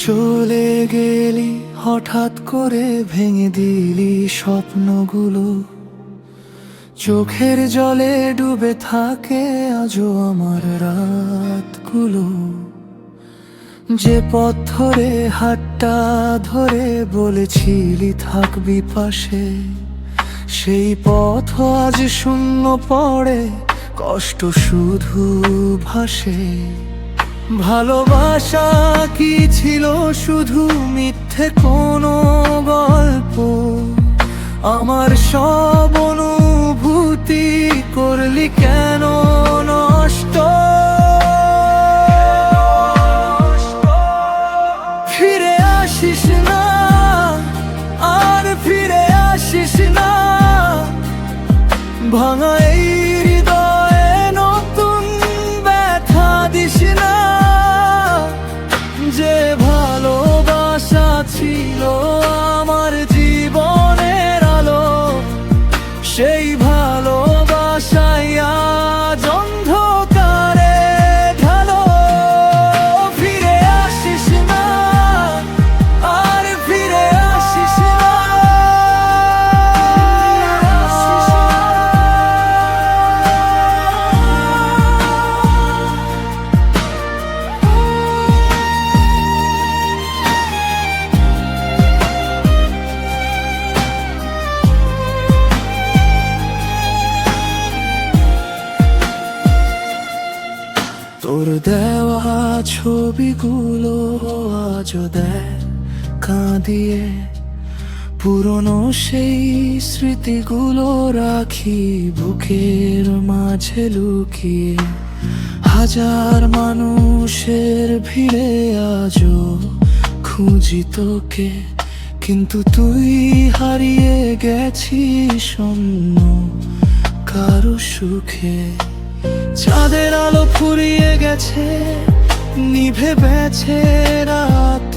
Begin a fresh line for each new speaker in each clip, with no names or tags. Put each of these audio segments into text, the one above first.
চলে গেলি হঠাৎ করে, ভেঙে দিলি স্বপ্নগুলো। চোখের জলে ডুবে থাকে আজও আমার রাতগুলো। যে পথ ধরে হাতটা ধরে বলেছিলি থাকবি পাশে, সেই পথ আজ শূন্য পড়ে, কষ্ট শুধু ভাসে। ভালোবাসা কি ছিল শুধু মিথ্যে কোনো গল্প? আমার সব অনুভূতি করলি কেন নষ্ট? ফিরে আসিস না, আর ফিরে আসিস না। ভাঙা এই হৃদয়ে নতুন ব্যথা দিস না। যে ভালোবাসা ছিল আমার জীবনের আলো, সেই ভালোবাসাই আজ অন্ধকারে ঢালো। ফিরে আসিস না, আর ফিরে আসিস না। তোর দেওয়া ছবিগুলো আজও দেয় কাঁদিয়ে, পুরনো সেই স্মৃতিগুলো রাখি বুকের মাঝে লুকিয়ে। হাজার মানুষের ভিড়ে আজও খুঁজি তোকে, কিন্তু তুই হারিয়ে গেছিস অন্য কারো সুখে। চাঁদের আলো ফুরিয়ে গেছে, নিভে বেছে রাত।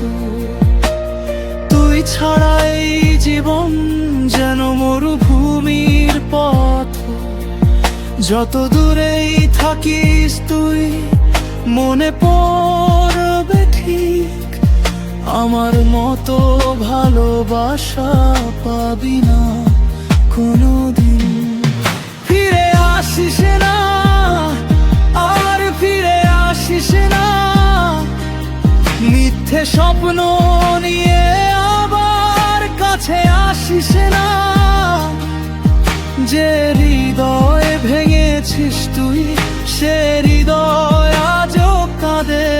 তুই ছাড়া এই জীবন যেন মরুভূমির পথ। যত দূরেই থাকিস তুই, মনে পড়বে ঠিক। আমার মতো ভালোবাসা পাবি না কোনোদিন। ফিরে আসিস না, আর ফিরে আসিস না। মিথ্যে স্বপ্ন নিয়ে আবার কাছে আসিস না। যে হৃদয় ভেঙেছিস তুই, সে হৃদয় আজও কাঁদে।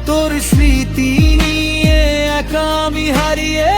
তোর স্মৃতি নিয়ে একা আমি হারিয়ে